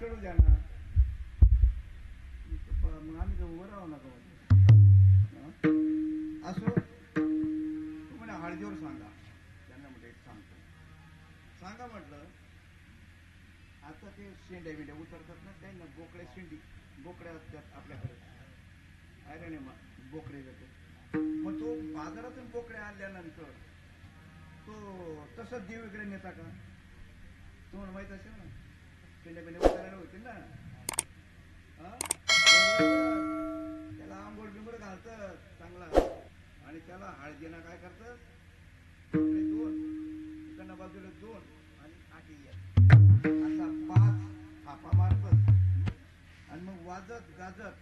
चढू द्या ना. मग आम्ही तर उभं राहू नका. असो तू म्हणे हळदीवर सांगा. त्यांना म्हटलं एक सांगतो. सांगा म्हटलं. आता ते शेंड्या बिंड्या उतरतात ना काही ना बोकड्या शेंडी बोकड्या असतात आपल्याकडे. अरे नाही मग बोकडे जातो. मग तो बाजारातून बोकड्या आणल्यानंतर तो तसंच देव इकडे नेता का? तुम्हाला माहित असेल ना शेंड्या बिंड्या उतरायला होतील ना. त्याला आंघोळ बिंगोळ घालतं चांगला आणि त्याला हळदीनं काय करतं दोन इकडनं बाजूला दोन आणि आठी असा 5 थापा मारत आणि मग वाजत गाजत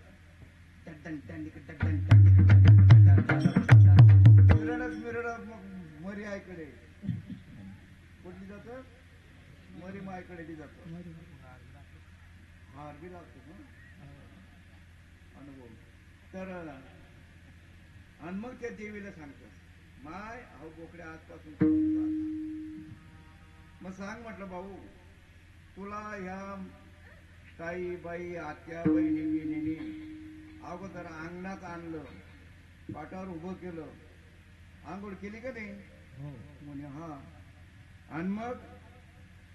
मिरडच मग मरी आईकडे कुठली जात मरी मायकडे जात हार बी लागतो अनुभव. तर आणि मग त्या देवीला सांगतात माय अहो बोकड्या आजपासून. मग सांग म्हटलं भाऊ तुला ह्या ताई बाई आत्या बहिणी बिहिणीने अगोदर अंगणात आणलं पाटावर उभं केलं आंघोळ केली का नाही म्हणे हा. आणि मग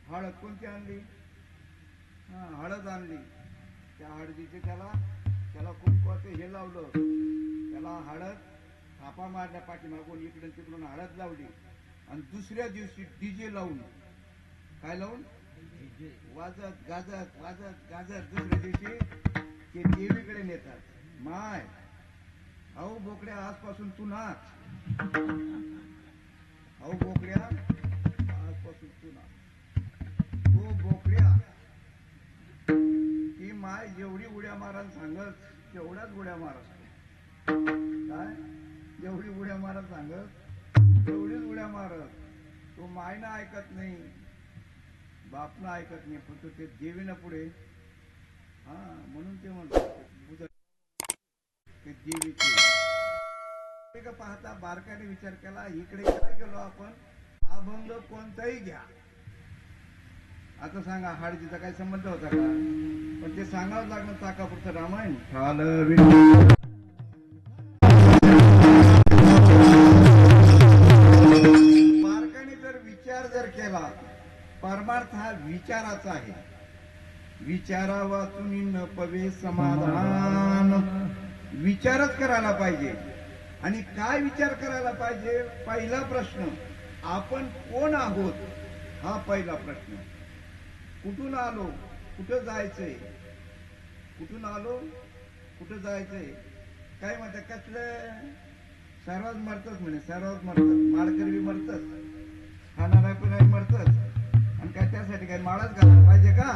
हळद कोणती आणली? हा हळद आणली. त्या हळदीचे त्याला कुंकवाचं हे लावलं. त्याला हळद थापा मारल्या पाठीमागून इकडून तिकडून हळद लावली आणि दुसऱ्या दिवशी डीजे लावून काय लावून वाजत गाजत वाजत गाजत दुसऱ्या दिवशी ते देवीकडे नेतात. माय अहो बोकड्या आजपासून तू नाच. अहो बोकड्या आजपासून तू नाच. तो बोकड्या ती माय जेवढी उड्या मारायला सांगत तेवढ्याच उड्या मारत. काय जेवढी उड्या मारत सांगत तेवढीच उड्या मारत. तो मायनं ऐकत नाही बापनं ऐकत नाही पण तो ते देवीनं पुढे हा म्हणून ते म्हणतात ते देवीचे. पाहता बारकाने विचार केला इकडे काय केलो आपण अभंग कोणताही घ्या. आता सांगा हळदीचा काही संबंध होता का? पण ते सांगावं लागलं चाकापुरतं रामायण. बारकाने जर विचार जर केला परमार्थ हा विचाराचा आहे. विचारा वाचून न पवे समाधान. विचारच करायला पाहिजे. आणि काय विचार करायला पाहिजे? पहिला प्रश्न आपण कोण आहोत हा पहिला प्रश्न. कुठून आलो कुठं जायचंय? कुठून आलो कुठं जायचंय? काय म्हणतात कसलं सर्वच मरतच म्हणे सर्वच मरतात. माळकरी बी मरतच खाणारा पिणारी मरतच. आणि काय त्यासाठी काय माळच घालायला पाहिजे का?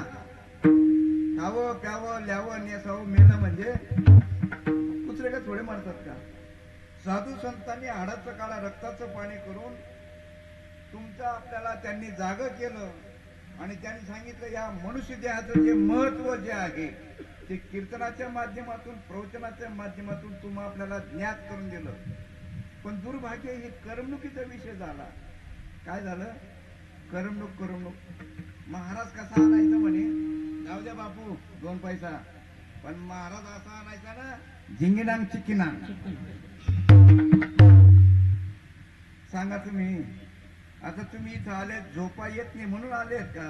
खावं प्यावं ल्यावं नेसावं मेलं म्हणजे कुत्रे का थोडे मरतात का? साधू संतांनी हाडाचं काळा रक्ताचं पाणी करून तुमचं आपल्याला त्यांनी जागं केलं आणि त्यांनी सांगितलं या मनुष्य देहाचं जे महत्व जे आहे ते कीर्तनाच्या माध्यमातून प्रवचनाच्या माध्यमातून तुम्ही आपल्याला ज्ञात करून दिलं. पण दुर्भाग्य हे करमणुकीचा विषय झाला. काय झालं? करमणूक. महाराज कसा आणायचा म्हणे जाऊ द्या बापू 2 पैसा. पण महाराज असा आणायचा ना झिंगिनांग चिक्किनांग. सांगा तुम्ही आता तुम्ही इथं आलेत झोपा येत नाही म्हणून आलेत का?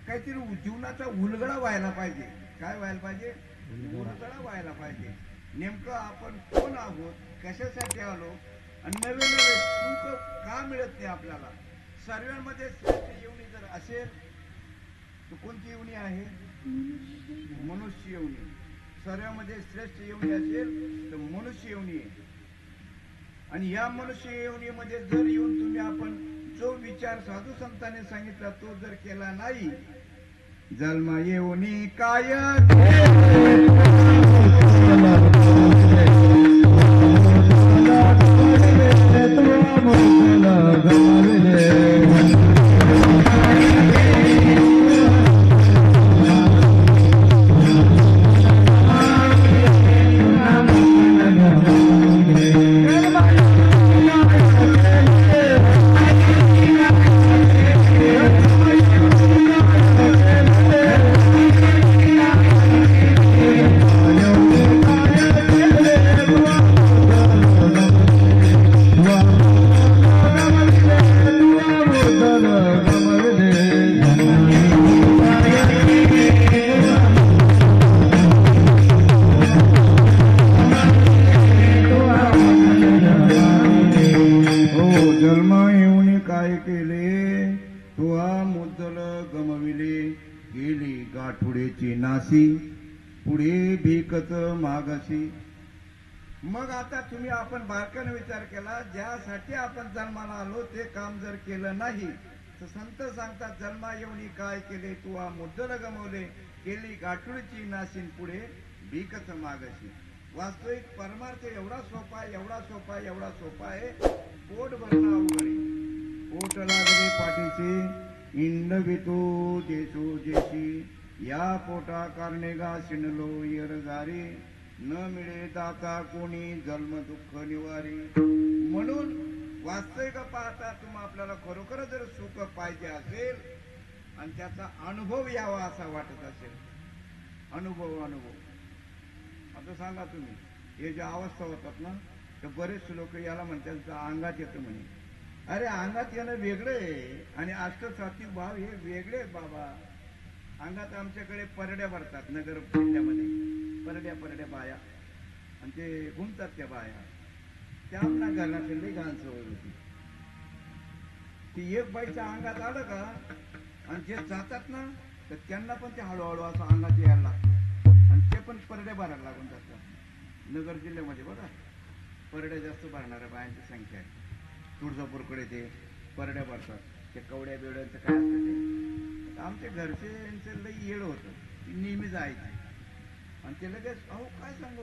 काहीतरी जीवनाचा उलगडा व्हायला पाहिजे. काय व्हायला पाहिजे? उलगडा व्हायला पाहिजे. नेमकं आपण कोण आहोत कशासाठी आलो आणि नवे सुख का मिळत नाही आपल्याला? सर्वांमध्ये श्रेष्ठ येवणी जर असेल तर कोणती येवणी आहे? मनुष्य येवणी. सर्वांमध्ये श्रेष्ठ येवणी असेल तर मनुष्य येवणी आहे. आणि या मनुष्य येवणीमध्ये जर येऊन तुम्ही आपण जो विचार साधू संतांनी सांगितला तो जर केला नाही जन्म येवणी काय केले तुहा मुद्दल गमविले गेली गाठुडेची नासी पुढे भीकत मागासी. मग आता तुम्ही आपण बारकाने विचार केला ज्यासाठी आपण जन्माला आलो ते काम जर केलं नाही तर संत सांगतात जन्मा येऊन काय केले तुहा मुद्दल गमवले केली गाठुडीची नासीन पुढे भीकत मागासी. वास्तविक परमार्थ एवढा सोपा एवढा सोपा एवढा सोपा आहे. पोट भरणं अवघड आहे. पोट लागले पाठीचे इंडवितो देशो देशी या पोटा कारणे गा शिणलो येरजारी न मिळे दाता कोणी जन्म दुःख निवारी. म्हणून वास्तविक पाहता तुम्ही आपल्याला खरोखर जर सुख पाहिजे असेल आणि त्याचा अनुभव यावा असा वाटत असेल अनुभव आता सांगा तुम्ही हे ज्या अवस्था होतात ना तर बरेच लोक याला म्हणतात अंगात येतं म्हणे. अरे अंगात येणं वेगळं आहे आणि अष्टसात्विक भाव हे वेगळे आहेत बाबा. अंगात आमच्याकडे परड्या भरतात नगर जिल्ह्यामध्ये परड्या बाया आणि ते घुमतात त्या बाया त्या आपल्या घरातली लई घाण सवय होती. ती एक बाईच्या अंगात आलं का आणि जे जातात ना तर त्यांना पण ते हळूहळू असं अंगात यायला लागतं आणि ते पण परड्या भरायला लागून जातात. नगर जिल्ह्यामध्ये बघा परड्या जास्त भरणाऱ्या बायांची संख्या आहे. तुळजापूरकडे ते परड्या भरतात ते कवड्या बिवड्यांचं काय असतं ते. आमच्या घरच्यांचं लई येड होतं ती नेहमी जायची आणि ते लगेच अहो काय सांगू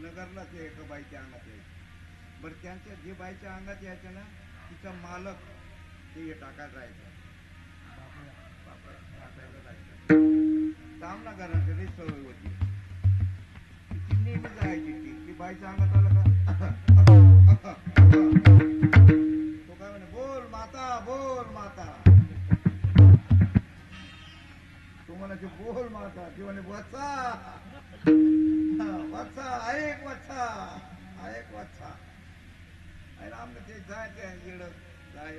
नगरला ते एका बाईच्या अंगात यायचं. बरं त्यांच्या जे बाईच्या अंगात यायचं ना तिचा मालक ते टाकायला राहायचं तांबला घराकडे सवय होती. ती नेहमी जायची ती बाईच्या अंगात आलं का तो काय म्हणे बोल माता तो म्हणायचे बोल माता ती म्हणे वत्सा ऐक वत्सा अरे आमचं ते जायचं येड जाय.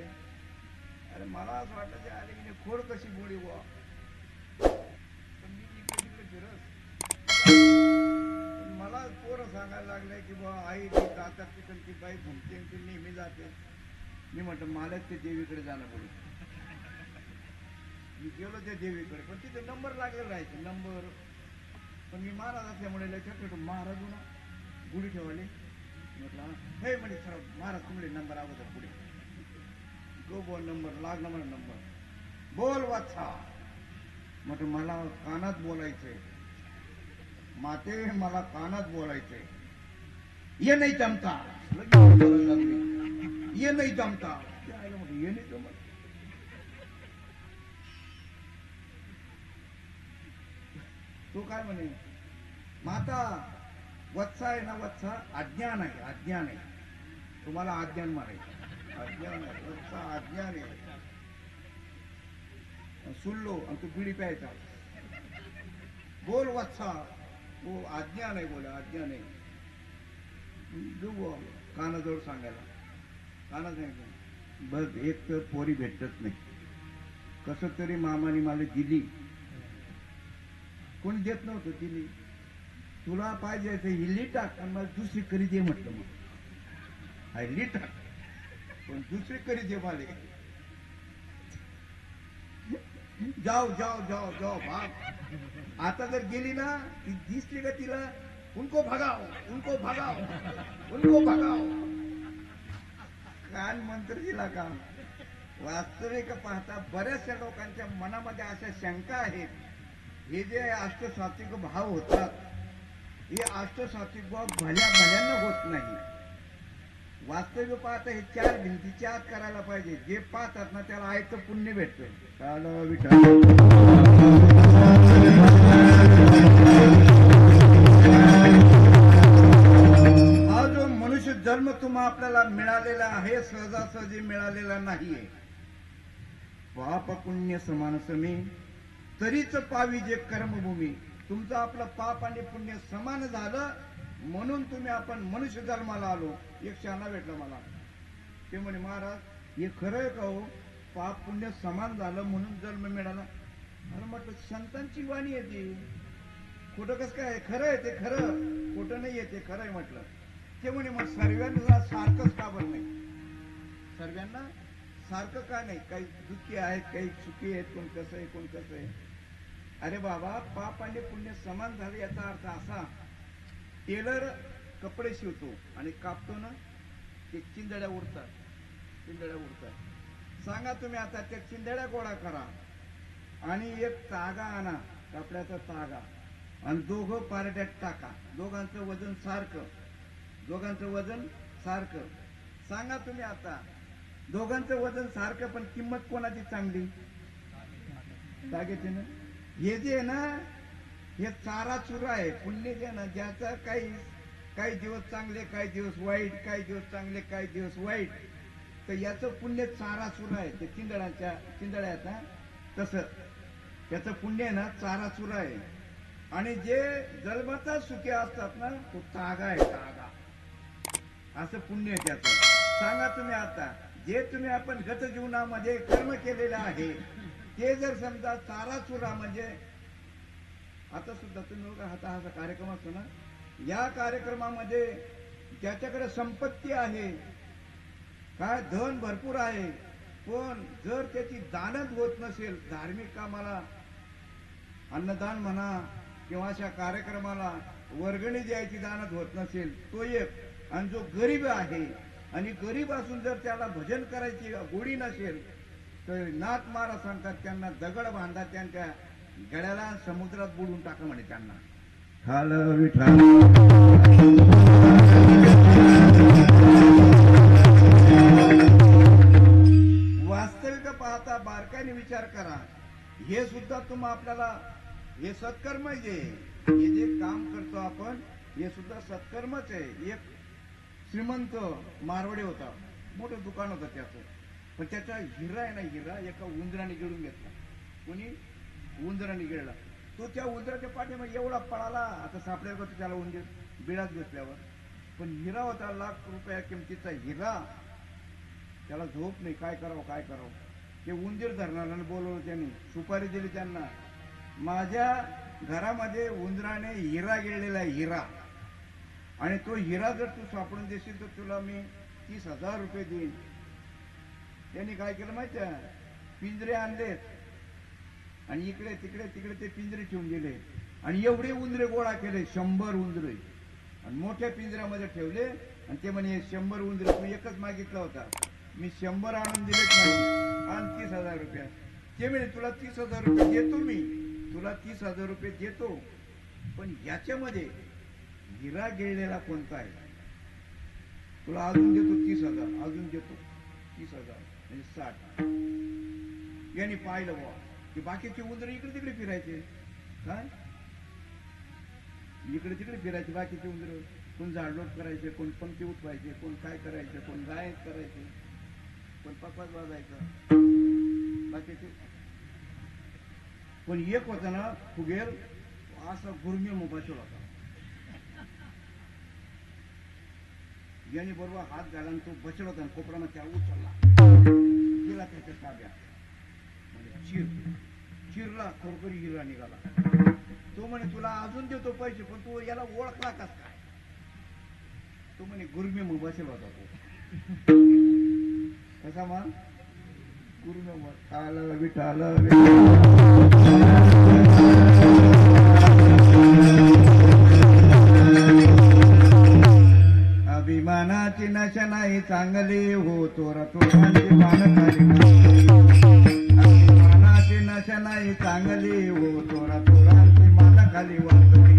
अरे मला असं वाटलं ते आले की खोड कशी बोडी बुवा मी इकडे तिकडे फिरत मला पोरं सांगायला लागलंय की बुवा आई ती जातात तिकडे ती बाई घुमते ती नेहमी जाते. मी म्हटलं मलाच ते देवीकडे जाणं पडेल. मी गेलो त्या देवीकडे पण तिथे नंबर लागलेला राहायचे नंबर पण मी महाराज असल्यामुळे लक्षात महाराज ना गुढी ठेवले म्हटलं हे म्हणजे महाराज तुमचे नंबर अगोदर पुढे गो बोल नंबर लाग नंबर बोल वाचा म्हटलं मला कानात बोलायचंय माते मला कानात बोलायचंय. ये नाही जमता ये नाही जमता ये नाही जमत. तो काय म्हणे माता वत्सा आहे ना वत्सा अज्ञान आहे तुम्हाला अज्ञान मारायचं अज्ञान आहे वत्सा अज्ञान आहे. सुललो आणि तू बिडी प्यायचा. बोल वत्सा. हो आज्ञा नाही, बोला आज्ञा नाही. देऊ कानाजवळ सांगायला. काना सांगायचं बघ, एक तर पोरी भेटत नाही. कसं तरी मामाने मला दिली, कोणी देत नव्हतं, दिली. तुला पाहिजे ते हिल्ली टाक आणि मला दुसरी करी दे म्हटलं. मग हिल्ली टाक पण दुसरी करी दे माले. जाओ जाओ जाओ जाओ भाग. आता जर गेली ना ती दिसली का तिला, उनको भगाओ उनको भगाओ उनको भगाओ. कान मंत्र दिला का? वास्तविक पाहता बऱ्याचशा लोकांच्या मनामध्ये अशा शंका आहेत. हे जे अष्टसात्विक भाव होतात, हे अष्टसात्विक भाव भल्या भल्यानं होत नाही. वास्तविक पाहता हे चार भिंतीच्या आत करायला पाहिजे. जे पाहतात ना त्याला आयतं पुण्य भेटतं. चाल विठ्ठल. हा जो मनुष्य जन्म तुम्हा आपल्याला मिळालेला आहे, सहजासहजी मिळालेला नाहीये. पाप पुण्य समान समे तरीच पावी जे कर्मभूमी. तुमचं आपलं पाप आणि पुण्य समान झालं म्हणून तुम्ही आपण मनुष्य जन्माला आलो. एक शाना भेटला मला, ते म्हणे महाराज हे खरं आहे का हो, पाप पुण्य समान झालं म्हणून जन्म मिळाला. अरे म्हटलं संतांची वाणी आहे ती, खोटं कसं काय? खरं आहे ते, खरं खोटं नाही आहे ते, खरं आहे म्हटलं. ते म्हणे मग सर्वांना सारखंच का बरं नाही? सर्वांना सारखं का नाही? काही दुःखी आहेत, काही सुखी आहेत, कोण कसं आहे कोण कसं आहे. अरे बाबा, पाप आणि पुण्य समान झाले याचा अर्थ असा, टेलर कपडे शिवतो आणि कापतो ना, ते चिंदड्या उडतात, चिंदड्या उडतात. सांगा तुम्ही आता त्या चिंदड्या गोळा करा आणि एक तागा आणा, कपड्याचा तागा, आणि दोघं पारड्यात टाका. दोघांचं वजन सारखं, दोघांचं वजन सारखं. सांगा तुम्ही आता, दोघांचं वजन सारखं पण किंमत कोणाची चांगली? ताग्याची ना. हे जे आहे ना, हे चारा चुरा आहे. पुण्य जे ना, ज्याचा काही दिवस चांगले, काही दिवस वाईट, काही दिवस चांगले, काही दिवस वाईट, तर याचं पुण्य चारा चुरा आहे. ते चिंदड्यात ना तसं त्याचं पुण्य आहे ना, चारा चुरा आहे. आणि जे जन्मता सुखी असतात ना, तो तागा आहे, तागा. असं पुण्य आहे त्याचं. सांगा तुम्ही आता, जे तुम्ही आपण गत जीवनामध्ये कर्म केलेलं आहे ते जर समजा चारा चुरा, म्हणजे आता सुद्धा तुम्ही बघा, हा कार्यक्रम असतो ना, या कार्यक्रमामध्ये ज्याच्याकडे संपत्ती आहे, काय धन भरपूर आहे, पण जर त्याची दानच होत नसेल, धार्मिक कामाला अन्नदान म्हणा किंवा अशा कार्यक्रमाला वर्गणी द्यायची दानच होत नसेल, तो एक. आणि जो गरीब आहे आणि गरीब असून जर त्याला भजन करायची गोडी नसेल, तर नाथ महाराज सांगतात त्यांना दगड बांधा, त्यांच्या गळ्याला समुद्रात बुडून टाका म्हणे त्यांना. हाल विठ्ठल. वास्तविक पाहता बारकाईने विचार करा, हे सुद्धा तुम्हा आपल्याला हे सत्कर्म आहे. हे जे काम करतो आपण हे सुद्धा सत्कर्मच आहे. एक श्रीमंत मारवाडी होता, मोठं दुकान होतं त्याचं, पण त्याचा हिरा आहे ना, हिरा एका उंदराने गिळून घेतला. कोणी? उंदराने गिळला. तो त्या उंदराच्या पाठीमध्ये एवढा पळाला, आता सापड्या होता त्याला उंदीर बिळात घेतल्यावर. पण हिरा होता, लाख रुपया किमतीचा हिरा. त्याला झोप नाही, काय करावं काय करावं. ते उंदीर धरणाऱ्याने बोलवलं, त्यांनी सुपारी दिली त्यांना, माझ्या घरामध्ये उंदराने हिरा गिळलेला आहे, हिरा, आणि तो हिरा जर तू सापडून देशील तर तुला मी 30,000 रुपये देईन. त्यांनी काय केलं माहिती आहे? पिंजरे आणलेत आणि इकडे तिकडे तिकडे ते पिंजरे ठेवून दिले आणि एवढे उंदरे गोळा केले, 100 उंदरे, आणि मोठ्या पिंजऱ्यामध्ये ठेवले. आणि ते म्हणे 100 उंदरे तू एकच मागितला होता, मी 100 आणून दिलेच नाही, आणि 30,000 रुपये. ते म्हणे तुला 30,000 रुपये देतो, मी तुला 30,000 रुपये देतो, पण याच्यामध्ये हिरा गिळलेला कोणता आहे? तुला अजून देतो 30,000, अजून देतो 30,000, म्हणजे 60. यांनी पाहिलं बुवा की बाकीचे उंदरे इकडे तिकडे फिरायचे. काय इकडे तिकडे फिरायचे बाकीचे उंदरे? कोण झाडलोट करायचे, कोण पंक्ती उठवायचे, कोण काय करायचे, कोण गायक करायचे, कोण पकवाज वाजायचं. बाकीचे पण एक होता ना फुगेल असा गुरमी मोबाईल होता. याने बरोबर हात घाला आणि तो बसला होता कोपरामध्ये त्या उचलला गेला त्याच्या ताब्यात. चिरला खरोखरी हिरा निघाला. तो म्हणे तुला अजून देतो पैसे पण तू याला ओळखला कस काय. तो म्हणे गुरमी मोबाईल होता तो. कसा मग गुरमी विठाल विठाल अभिमानाची नशा नाही चांगली हो तोरा तोरांची मान खाली. अभिमानाची नशा नाही चांगली हो तोरा तोरांची मान खाली वाचली.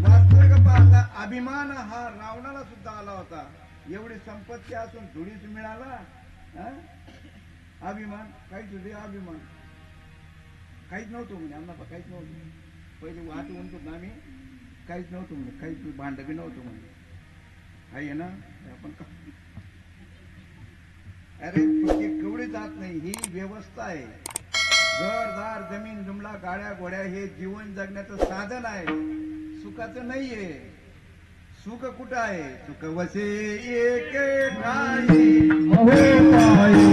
वास्तविक पाहता अभिमान हा रावणाला सुद्धा आला होता. एवढी संपत्ती असून थोडीच मिळाला. अभिमान काहीच होते. अभिमान काहीच नव्हतं म्हणजे आम्हाला काहीच नव्हतं. पहिले वाट म्हणतो ना आम्ही काहीच नव्हतं म्हणजे काहीच भांड बी नव्हतं म्हणजे आहे ना आपण. अरे तुझी कवडी जात नाही. ही व्यवस्था आहे. घरदार जमीन जुमला गाड्या घोड्या हे जीवन जगण्याचं साधन आहे. सुखाचं नाहीये. सुख कुठं आहे. सुख वसे एक ठाई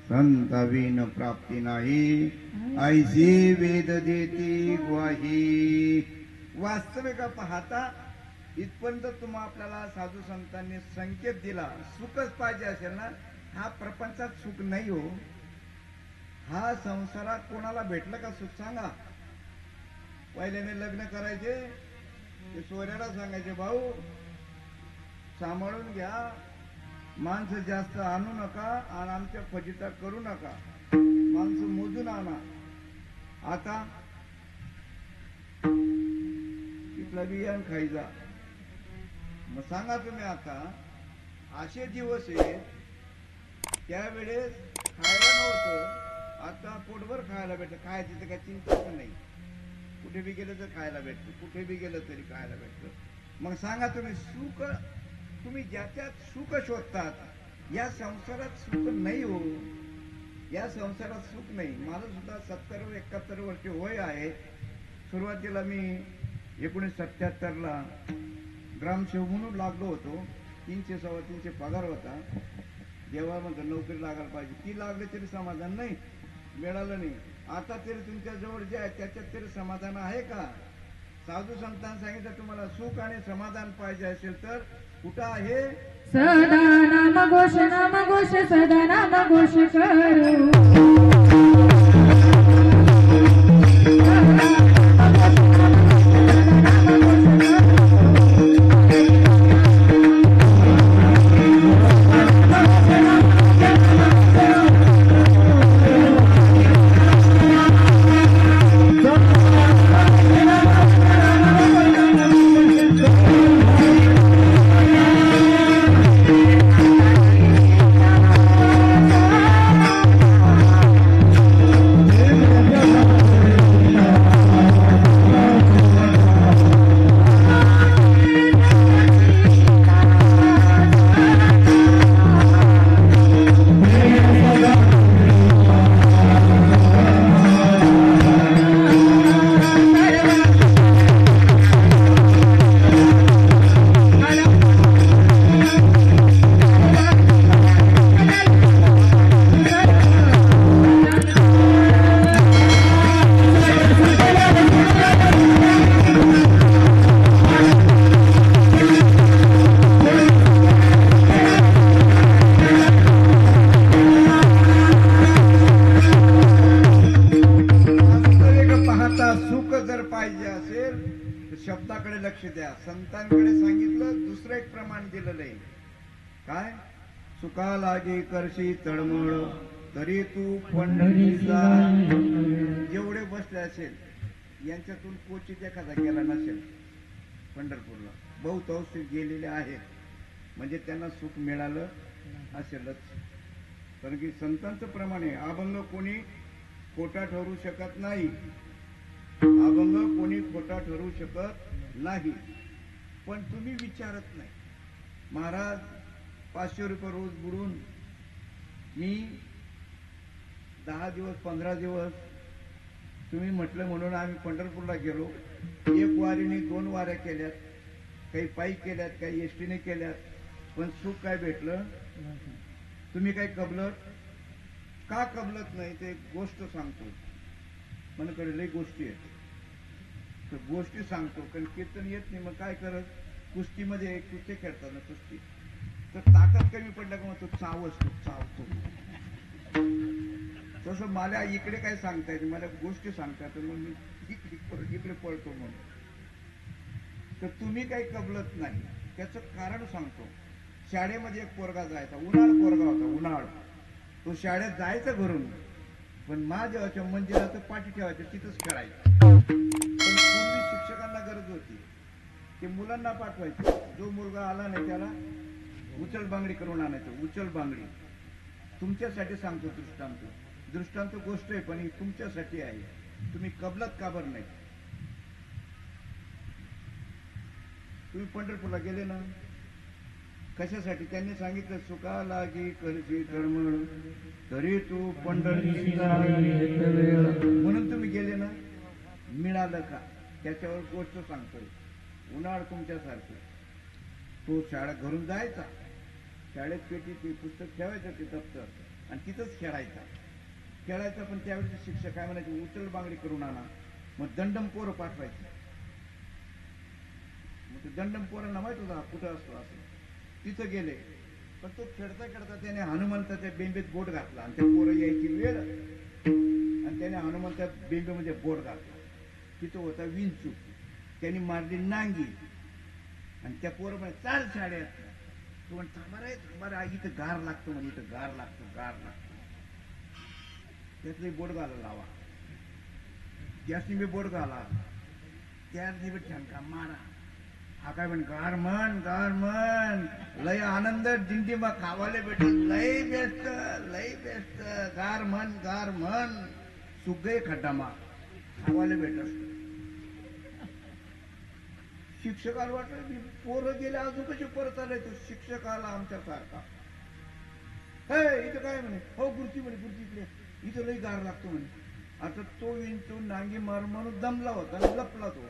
संतावीन प्राप्ती नाही ऐसी वेद देती ग्वाही. वास्तविक पाहता इथपर्यंत तुम्हा आपल्याला साधू संतांनी संकेत दिला. सुखच पाहिजे असेल ना हा प्रपंचात सुख नाही हो. हा संसारात कोणाला भेटलं का सुख सांगा. पहिल्याने लग्न करायचे ते सोऱ्याला सांगायचे भाऊ सांभाळून घ्या. माणसं जास्त आणू नका आणि आमच्या फजिता करू नका. माणसं मोजून आणा. आता तिथला बियाण खायचा. मग सांगा तुम्ही आता असे दिवस आहेत त्यावेळेस खायला नव्हतं. आता पोटभर खायला भेटतं. खायची तर काही चिंताच नाही. कुठे बी गेलं तर खायला भेटतं. कुठे बी गेलं तरी खायला भेटतं. मग सांगा तुम्ही सुख तुम्ही ज्याच्यात सुख शोधतात या संसारात सुख नाही हो. या संसारात सुख नाही. मला सुद्धा 70-71 वर्ष वय आहे. सुरुवातीला मी 1977ला ग्रामसेवक म्हणून लागलो होतो. 300-350 पगार होता. देवामध्ये नोकरी लागायला पाहिजे. ती लागली तरी समाधान नाही. मिळालं नाही. आता तरी तुमच्या जवळ जे आहे त्याच्यात तरी समाधान आहे का. साधू संतांनी सांगितलं तुम्हाला सुख आणि समाधान पाहिजे असेल तर कुठं आहे. सदा नाम घोष सदा नाम घोष करू. प्रमाण दिलेलं आहे. काय सुका लागे करशी तळमळ तरी तू पंढरीचा. जेवढे बसले असेल यांच्यातून क्वचित एखादा गेला नसेल पंढरपूरला. बहुतांश गेलेले आहेत म्हणजे त्यांना सुख मिळालं असेलच. कारण की संतांचं प्रमाण आहे, अभंग कोणी खोटा ठरू शकत नाही. अभंग कोणी खोटा ठरू शकत नाही. पण तुम्ही विचारत नाही. महाराज 500 रुपये रोज बुडून मी 10 दिवस 15 दिवस तुम्ही म्हटलं म्हणून आम्ही पंढरपूरला गेलो. एक वारीने 2 वाऱ्या केल्यात, काही पायी केल्यात, काही एसटीने केल्यात, पण सुख काय भेटलं? तुम्ही काही कबलत का कबलत नाही ते गोष्ट सांगतो. मनाकडे लई गोष्टी आहेत तर गोष्टी सांगतो. कारण कीर्तन येत नाही मग काय करत? कुस्तीमध्ये कुस्ती खेळताना कुस्ती तर ताकद कमी पडल्या का मग तो चावतो चावतो. तसं मला इकडे काय सांगता येते, मला गोष्टी सांगता तर मग मी इकडे पळतो म्हणून. तर तुम्ही काही कबलत नाही त्याचं कारण सांगतो. शाळेमध्ये एक पोरगा जायचा, उन्हाळ पोरगा होता, उन्हाळ. तो शाळेत जायचा घरून पण महादेवाच्या मंदिराचं पाठी ठेवायचं, तिथंच खेळायचं. पण पूर्वी शिक्षकांना गरज होती ते मुलांना पाठवायचे. जो मुलगा आला नाही त्याला उचल बांगडी करून आणायचं. उचल बांगडी तुमच्यासाठी सांगतो दृष्टांत. दृष्टांत गोष्ट आहे पण ही तुमच्यासाठी आहे. तुम्ही कबलत का बरं नाही? तुम्ही पंढरपूरला गेले ना कशासाठी? त्यांनी सांगितलं सुका लागी करशी तळमळ तरी तू पंढरीचा म्हणून तुम्ही गेले ना. मिळालं का त्याच्यावर गोष्ट सांगतोय. उन्हाळ तुमच्यासारखं तो शाळा घरून जायचा, शाळेत पेटी ते पुस्तक ठेवायचं ते दप्तर आणि तिथंच खेळायचा. पण त्यावेळेस शिक्षक काय म्हणायचे, उचल बांगडी करून आणा. मग दंडम पोरं पाठवायचे. मग ते दंडम पोरांना माहित होता कुठं असतो असं. तिथं गेले पण तो खेळता खेळता त्याने हनुमंताच्या बेंबीत बोट घातला आणि त्या पोरं यायची वेळ आणि त्याने हनुमंताच्या बेंबीमध्ये बोट घातला. तिथं होता विंचू. त्यांनी मारली नांगी आणि त्या पोरं म्हणे चाल शाळेत. तो म्हणे थांबा रे इथं गार लागतो म्हणे, इथं गार लागतो. त्यातली बोट घाला लावा. त्यासनी मी बोट घाला त्यासनी मी ठणका मारा. हा काय म्हण गार म्हण लय आनंद दिंडीमा खावाले भेटत. लय बेस्ट गार म्हण सुगय खड्डामा खावाले भेटत. शिक्षकाला वाटलं पोरं गेले अजून कशी परत आले. तो शिक्षकाला आमच्या सारखा इथं काय म्हणे, हो गुरुजी म्हणे, गुरुजी इकडे इथं लई गार लागतो म्हणे. आता तो विंचू नांगी मार म्हणून दमला होता आणि लपला तो.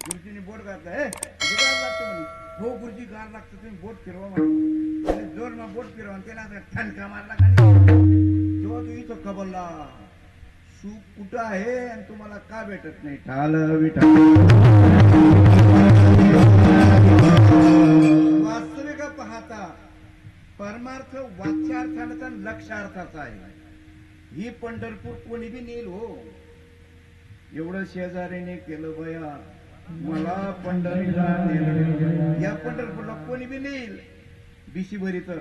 गुरुजीने बोट घातला, गार लागतो म्हणे. हो गुरुजी गार लागतो, तुम्ही बोट फिरवा म्हणे. त्याने जोर मग बोट फिरवा त्याला ठणका मारला का नाही. तेव्हा तू इथं कबलला सुख कुठं आहे आणि तुम्हाला का भेटत नाही. वास्तविक पाहता परमार्थ वाच्यार्थाचा लक्षार्थाचा आहे. ही पंढरपूर कोणी बी नेल हो. एवढं शेजारीने केलं बया मला पंढरीला नेलं. या पंढरपूरला कोणी बी नेईल बिशी भरी तर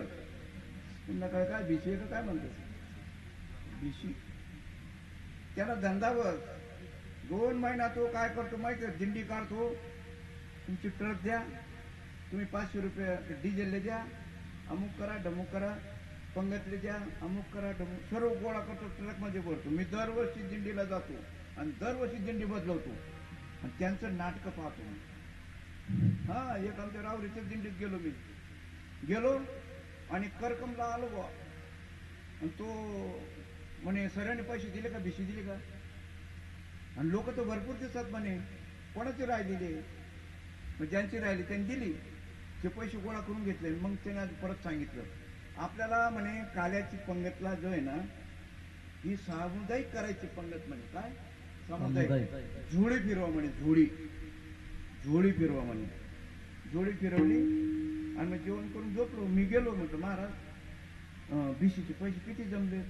पुन्हा काय बिशी का काय म्हणतो बिशी. त्याला धंदावर 2 महिना तो काय करतो माहिती आहे, दिंडी काढतो. तुमची ट्रक द्या, तुम्ही 500 रुपये डिझेलले द्या, अमुक करा ढमुक करा, पंगतले द्या, अमुक करा ढमुक, सर्व गोळा करतो ट्रक मध्ये भरतो. मी दरवर्षी दिंडीला जातो आणि दरवर्षी दिंडी बदलवतो आणि त्यांचं नाटकं पाहतो. हा एक आमच्या रावरीच्या दिंडीत गेलो आणि करकमला आलो बा. आणि तो म्हणे सरांनी पैसे दिले का, भिशी दिली का. आणि लोक तर भरपूर दिसतात म्हणे, कोणाचे राहिलेले. मग ज्यांची राहिली त्यांनी दिली, ते पैसे गोळा करून घेतले. मग त्याने आज परत सांगितलं आपल्याला म्हणे काल्याची पंगतला जो आहे ना ही सामुदायिक करायची पंगत म्हणे. काय सामुदायिक झोळी फिरवा म्हणे, झोळी फिरवा म्हणे. झोळी फिरवली आणि मग जेवण करून झोपलो. मी गेलो म्हटलं महाराज भिशीचे पैसे किती जमले.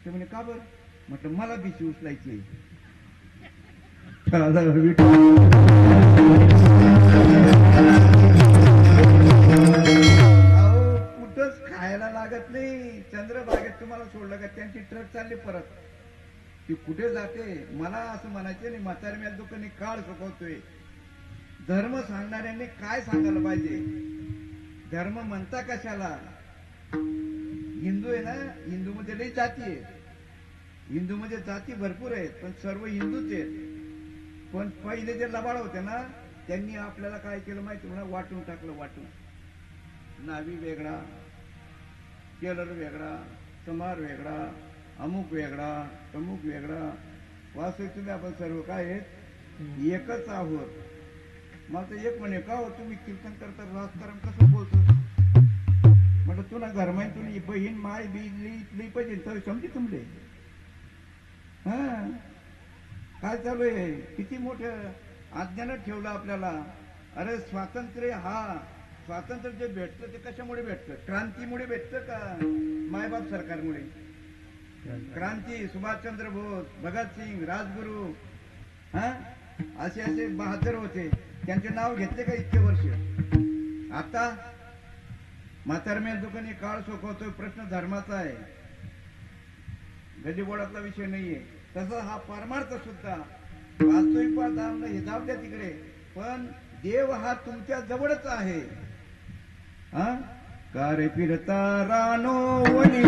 ते म्हणे का बरं. म्हटलं मला भिशी उचलायची. खायला लागत नाही. चंद्रभागेत तुम्हाला सोडलं का त्यांची ट्रक चालली परत, ती कुठे जाते. मला असं म्हणायचं नाही म्हातारी मेल दुकानी काळ चुकवतोय. धर्म सांगणाऱ्यांनी काय सांगायला पाहिजे. धर्म म्हणता कशाला. हिंदू आहे ना, हिंदू मध्ये लई जाती आहे. हिंदू मध्ये जाती भरपूर आहेत पण सर्व हिंदूच आहेत. पण पहिले जे लबाड होते ना त्यांनी आपल्याला काय केलं माहिती म्हणा, वाटून टाकलं. वाटून नावी वेगळा, केलर वेगळा, समार वेगळा, अमुक वेगळा, तमुक वेगळा. वास्तविक तुम्ही आपण सर्व काय आहेत एकच आहोत. मला तर एक म्हणे का हो तुम्ही कीर्तन करता राजकारण कसं बोलतो. म्हटलं तुला घरमाई तुला बहीण माय बी पाहिजे तर समजे तुमले. हा काय चालू आहे. किती मोठं अज्ञानात ठेवलं आपल्याला. अरे स्वातंत्र्य स्वातंत्र्य जे भेटतं ते कशामुळे भेटतं. क्रांतीमुळे भेटतं का मायबाप सरकारमुळे. क्रांती सुभाषचंद्र बोस, भगतसिंग, राजगुरू, हा असे बहादर होते. त्यांचे नाव घेतले का इतके वर्ष. आता म्हातारमेल दुकानी काळ सोकवतोय. प्रश्न धर्माचा आहे, गजीबोडातला विषय नाहीये. तसा हा परमार्थ सुद्धा वास्तविक पाहता हे जाऊ द्या तिकडे. पण देव हा तुमच्या जवळच आहे. हा कारे फिरता रानो वनी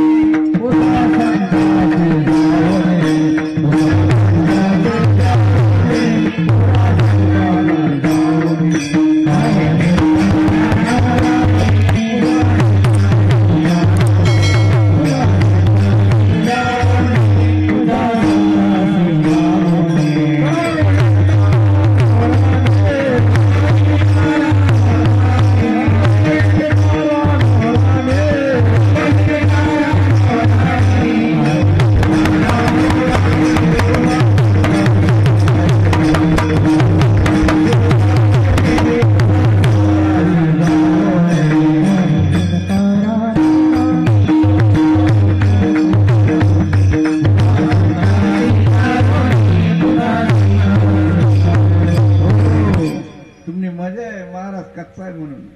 कच्चा आहे म्हणून.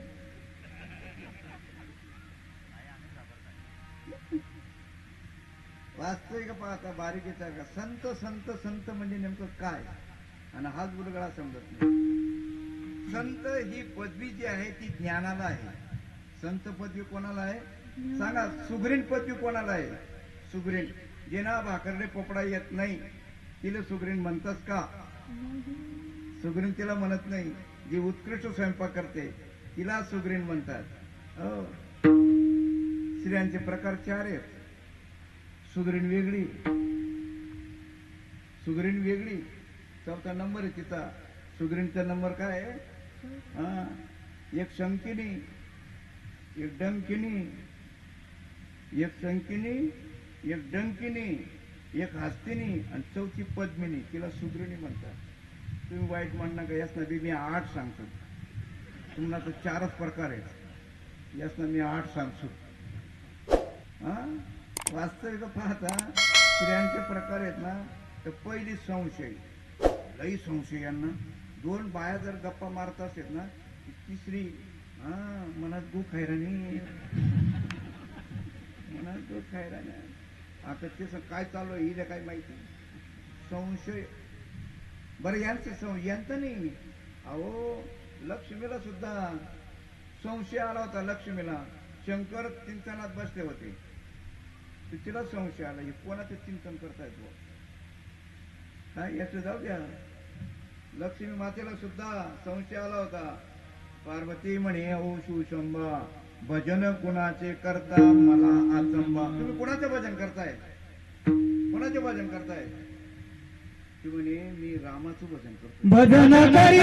वास्तविक पाहता बारीक विचार का. संत संत संत म्हणजे नेमकं काय आणि हाच बुलगडा समजत नाही. संत ही पदवी जी आहे ती ज्ञानाला आहे. संत पदवी कोणाला आहे सांगा. सुग्रीण पदवी कोणाला आहे. सुग्रीण जेना भाकरले पोपडा येत नाही तिला सुग्रीण म्हणतात का. सुग्रीण तिला म्हणत नाही. जी उत्कृष्ट स्वयंपाक करते तिला सुग्रीण म्हणतात. हो स्त्रियांचे प्रकार 4 आहेत. सुग्रीण वेगळी, सुग्रीण वेगळी. 4था नंबर आहे तिचा. सुग्रीणचा नंबर काय आहे. हा एक शंकिनी, एक डंकिनी, एक शंकिनी, एक डंकिनी, एक हस्तिनी आणि 4थी पद्मिनी. तिला सुग्रीणी म्हणतात. तुम्ही वाईट म्हणणार का. यासना बी मी 8 सांगतो. तुम्हाला तर 4च प्रकार आहेत. यासना मी 8 सांगतो. हा वास्तविक पाहता स्त्रियांचे प्रकार आहेत ना तर पहिली संशय. लई संशय यांना. 2 बाया जर गप्पा मारत असत ना तिसरी मनात दुःख हैराणी, मनात दुःख हैराणी. आता ते काय चालू आहे हिला काय माहिती. संशय. बरं यांचं नाही. अहो लक्ष्मीला सुद्धा संशय आला होता. लक्ष्मीला शंकर चिंतनात बसले होते. तिला संशय आला. हे कोणाचं चिंतन करतायत बुवा. काय याचं जाऊ द्या. लक्ष्मी मातेला सुद्धा संशय आला होता. पार्वती म्हणे ओ शिवशंभा भजन कुणाचे करता मला आचंबा. तुम्ही कुणाचे भजन करताय. कोणाचे भजन करताय. ती म्हणे मी रामाचं भजन करतो. भजन करी